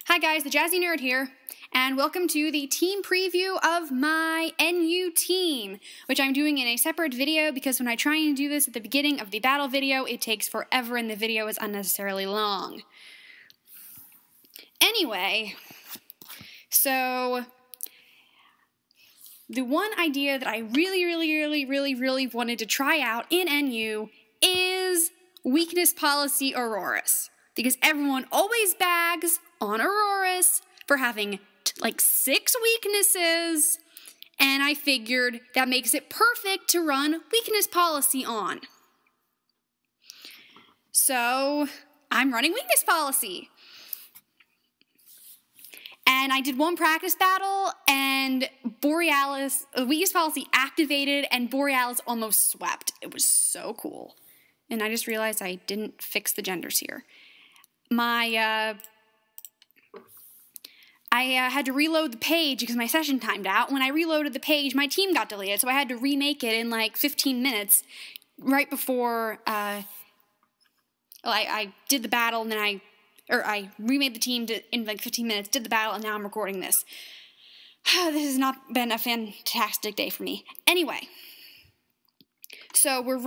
Hi guys, the JazzieNerd here, and welcome to the team preview of my NU team, which I'm doing in a separate video because when I try and do this at the beginning of the battle video, it takes forever and the video is unnecessarily long. Anyway, so the one idea that I really wanted to try out in NU is weakness policy Auroras, because everyone always bags on Auroras for having like 6 weaknesses, and I figured that makes it perfect to run weakness policy on. So I'm running weakness policy. And I did one practice battle, and Borealis, weakness policy activated, and Borealis almost swept. It was so cool. And I just realized I didn't fix the genders here. I had to reload the page because my session timed out. When I reloaded the page, my team got deleted, so I had to remake it in like 15 minutes right before I did the battle, and then I remade the team in like 15 minutes, did the battle, and now I'm recording this. This has not been a fantastic day for me. Anyway, so we've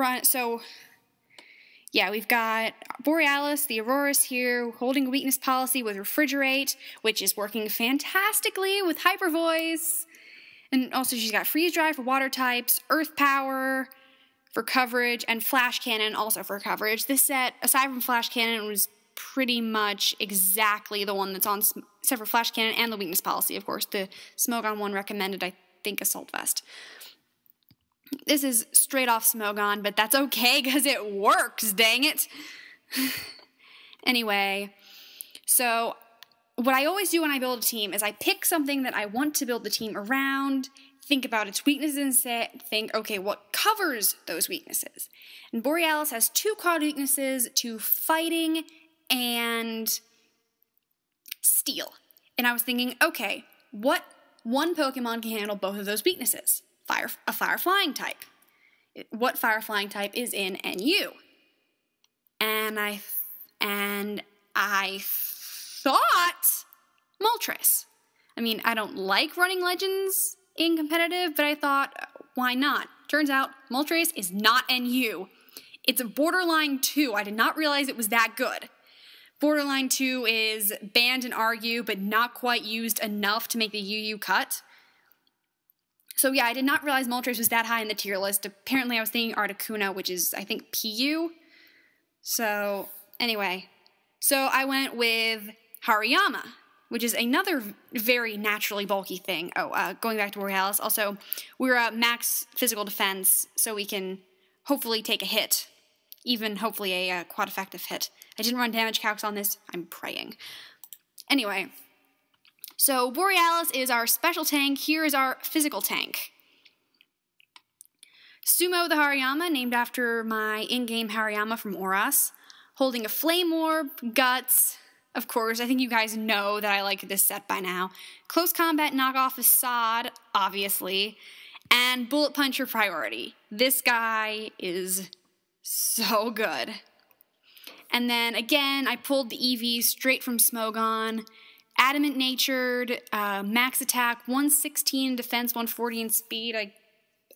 got Borealis, the Auroras here, holding a weakness policy with Refrigerate, which is working fantastically with Hyper Voice. And also she's got Freeze Dry for water types, Earth Power for coverage, and Flash Cannon also for coverage. This set, aside from Flash Cannon, was pretty much exactly the one that's on, except for Flash Cannon and the weakness policy, of course. The Smogon one recommended, I think, Assault Vest. This is straight off Smogon, but that's okay because it works, dang it. Anyway, so what I always do when I build a team is I pick something that I want to build the team around, think about its weaknesses, and think, okay, what covers those weaknesses? And Borealis has 2 COD weaknesses to fighting and steel. And I was thinking, okay, what one Pokemon can handle both of those weaknesses? A fire flying type. What fire flying type is in NU? And I thought Moltres. I mean, I don't like running Legends in competitive, but I thought, why not? Turns out Moltres is not NU. It's a Borderline 2. I did not realize it was that good. Borderline 2 is banned in RU, but not quite used enough to make the UU cut. So yeah, I did not realize Moltres was that high in the tier list. Apparently I was thinking Articuno, which is, I think, PU. So, anyway. So I went with Hariyama, which is another very naturally bulky thing. Oh, going back to Borealis, also, we're at max physical defense, so we can hopefully take a hit. Even, hopefully, a quad-effective hit. I didn't run damage calcs on this. I'm praying. Anyway. So Borealis is our special tank, here is our physical tank. Sumo the Hariyama, named after my in-game Hariyama from Oras, holding a Flame Orb, Guts, of course, I think you guys know that I like this set by now. Close Combat knockoff Assad, obviously, and Bullet Puncher Priority. This guy is so good. And then, again, I pulled the EV straight from Smogon. Adamant Natured, max attack, 116 defense, 140 in speed.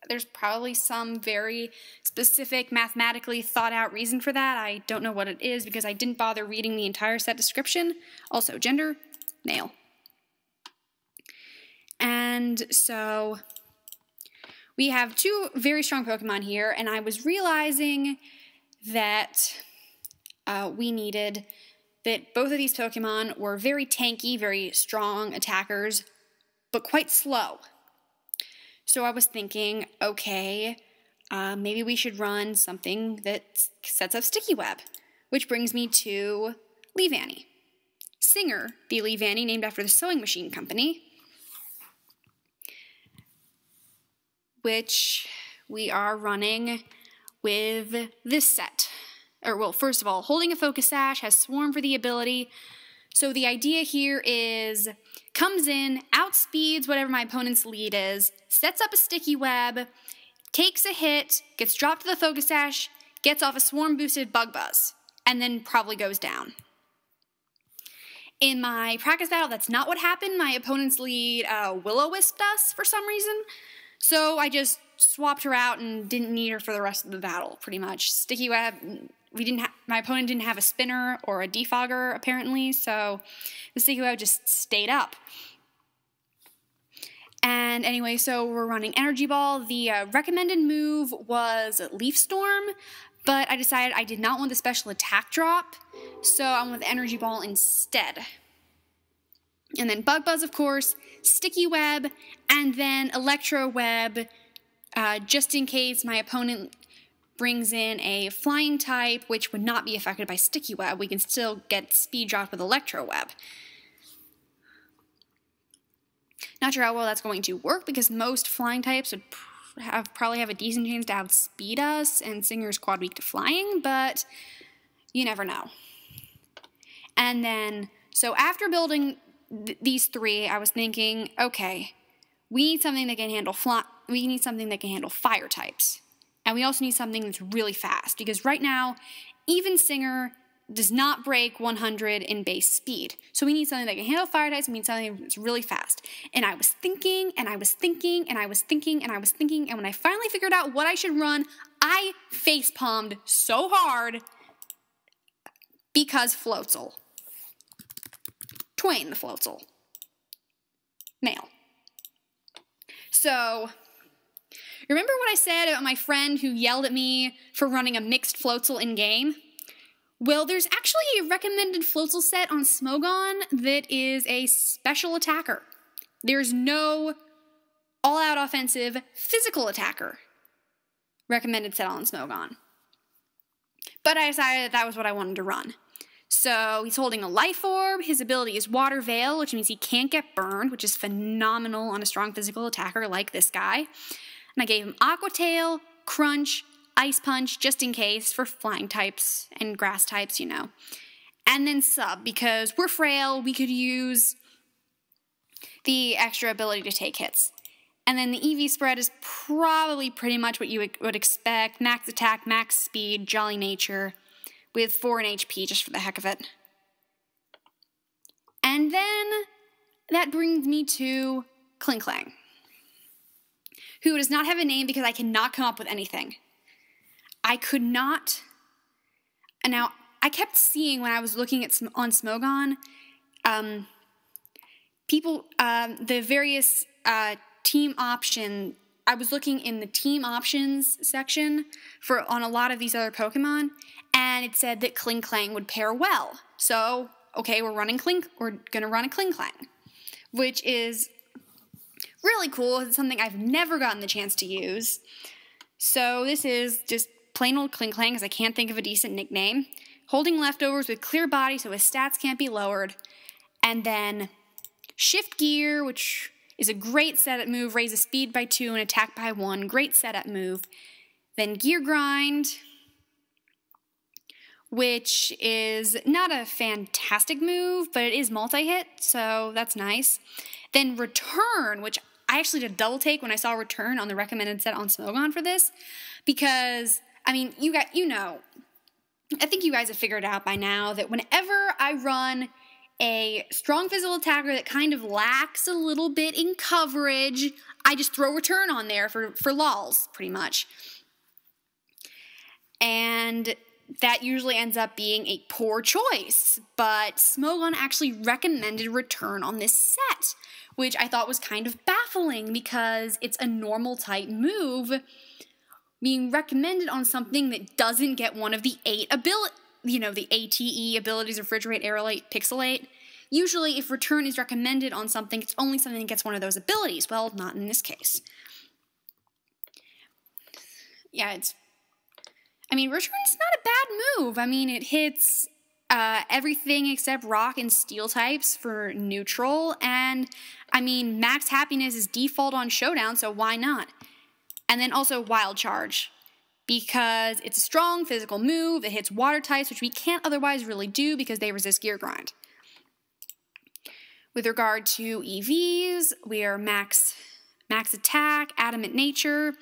There's probably some very specific, mathematically thought-out reason for that. I don't know what it is because I didn't bother reading the entire set description. Also, gender, male. And so we have 2 very strong Pokemon here, and I was realizing that that both of these Pokemon were very tanky, very strong attackers, but quite slow. So I was thinking, okay, maybe we should run something that sets up Sticky Web, which brings me to Leavanny. Singer, the Leavanny, named after the sewing machine company, which we are running with this set. Well, first of all, holding a Focus Sash, has Swarm for the ability. So the idea here is, comes in, outspeeds whatever my opponent's lead is, sets up a Sticky Web, takes a hit, gets dropped to the Focus Sash, gets off a Swarm-boosted Bug Buzz, and then probably goes down. In my practice battle, that's not what happened. My opponent's lead will-o-wisped us for some reason. So I just swapped her out and didn't need her for the rest of the battle, pretty much. Sticky Web, my opponent didn't have a spinner or a defogger, apparently, so the Sticky Web just stayed up. And anyway, so we're running Energy Ball. The recommended move was Leaf Storm, but I decided I did not want the special attack drop, so I went with Energy Ball instead. And then Bug Buzz, of course, Sticky Web, and then Electro Web, just in case my opponent brings in a flying type, which would not be affected by Sticky Web. We can still get speed dropped with Electro Web. Not sure how well that's going to work, because most flying types would probably have a decent chance to outspeed us, and Singer's quad weak to flying, but you never know. And then, so after building these three, I was thinking, okay, we need something that can handle fire types. And we also need something that's really fast, because right now, even Singer does not break 100 in base speed. So we need something that can handle fire types, we need something that's really fast. And I was thinking, and I was thinking, and I was thinking, and I was thinking, and when I finally figured out what I should run, I facepalmed so hard because Floatzel. Twain the Floatzel. Male. So, remember what I said about my friend who yelled at me for running a mixed Floatzel in-game? Well, there's actually a recommended Floatzel set on Smogon that is a special attacker. There's no all-out offensive physical attacker recommended set on Smogon. But I decided that was what I wanted to run. So he's holding a Life Orb, his ability is Water Veil, which means he can't get burned, which is phenomenal on a strong physical attacker like this guy. And I gave him Aqua Tail, Crunch, Ice Punch, just in case, for flying types and grass types, you know. And then Sub, because we're frail, we could use the extra ability to take hits. And then the EV spread is probably pretty much what you would expect. Max attack, max speed, jolly nature, with 4 in HP just for the heck of it. And then that brings me to Klinklang, who does not have a name because I cannot come up with anything. I could not. And now, I kept seeing when I was looking at on Smogon, the various team option. I was looking in the team options section on a lot of these other Pokemon, and it said that Klinklang would pair well. So, okay, we're gonna run a Klinklang, which is really cool. It's something I've never gotten the chance to use. So this is just plain old Klinklang, because I can't think of a decent nickname. Holding leftovers with clear body so his stats can't be lowered. And then Shift Gear, which is a great setup move, raises speed by 2 and attack by 1. Great setup move. Then Gear Grind, which is not a fantastic move, but it is multi-hit, so that's nice. Then Return, which I actually did a double take when I saw Return on the recommended set on Smogon for this, because, I mean, I think you guys have figured out by now that whenever I run a strong physical attacker that kind of lacks a little bit in coverage, I just throw Return on there for lols, pretty much. And that usually ends up being a poor choice, but Smogon actually recommended Return on this set, which I thought was kind of baffling because it's a normal type move being recommended on something that doesn't get one of the 8 the ATE abilities, Refrigerate, Aerolate, Pixelate. Usually, if Return is recommended on something, it's only something that gets one of those abilities. Well, not in this case. Yeah, Return's not a bad move. I mean, it hits everything except rock and steel types for neutral, and, I mean, max happiness is default on Showdown, so why not? And then also Wild Charge, because it's a strong physical move, it hits water types, which we can't otherwise really do because they resist Gear Grind. With regard to EVs, we are max attack, Adamant Nature,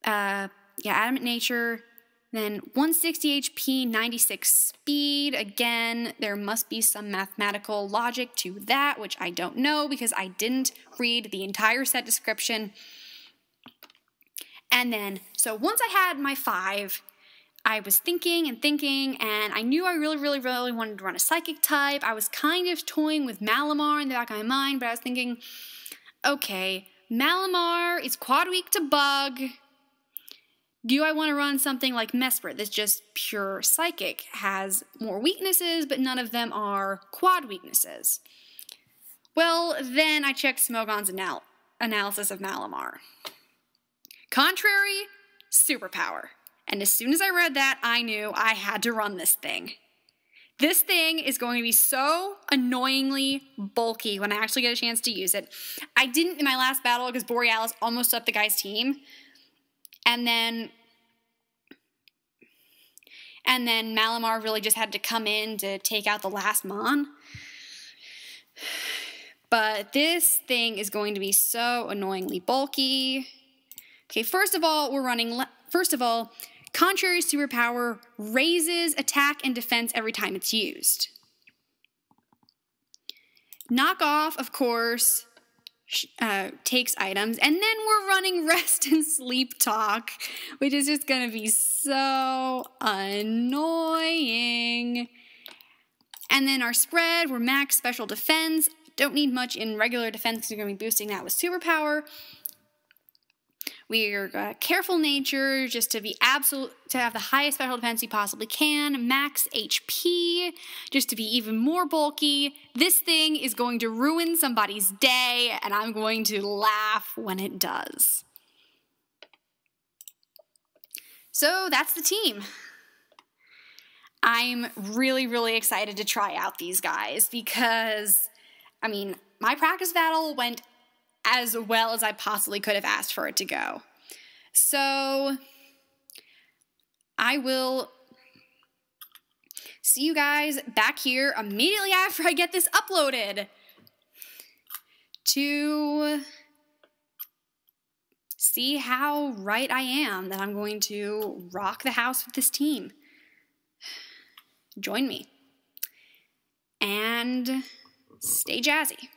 Adamant Nature, Then 160 HP, 96 speed. Again, there must be some mathematical logic to that, which I don't know because I didn't read the entire set description. And then, so once I had my 5, I was thinking, and I knew I really wanted to run a psychic type. I was kind of toying with Malamar in the back of my mind, but I was thinking, okay, Malamar is quad weak to bug. Do I want to run something like Mesprit that's just pure psychic, has more weaknesses, but none of them are quad weaknesses? Well, then I checked Smogon's analysis of Malamar. Contrary, superpower. And as soon as I read that, I knew I had to run this thing. This thing is going to be so annoyingly bulky when I actually get a chance to use it. I didn't in my last battle because Borealis almost swept the guy's team. And then Malamar really just had to come in to take out the last Mon. But this thing is going to be so annoyingly bulky. Okay, first of all, contrary superpower raises attack and defense every time it's used. Knock off, of course, takes items, and then we're running rest and sleep talk, which is just gonna be so annoying. And then our spread, we're max special defense. Don't need much in regular defense because we're gonna be boosting that with superpower. We're careful nature, just to have the highest special defense you possibly can. Max HP, just to be even more bulky. This thing is going to ruin somebody's day, and I'm going to laugh when it does. So that's the team. I'm really excited to try out these guys because, I mean, my practice battle went as well as I possibly could have asked for it to go. So I will see you guys back here immediately after I get this uploaded to see how right I am that I'm going to rock the house with this team. Join me. And stay jazzy.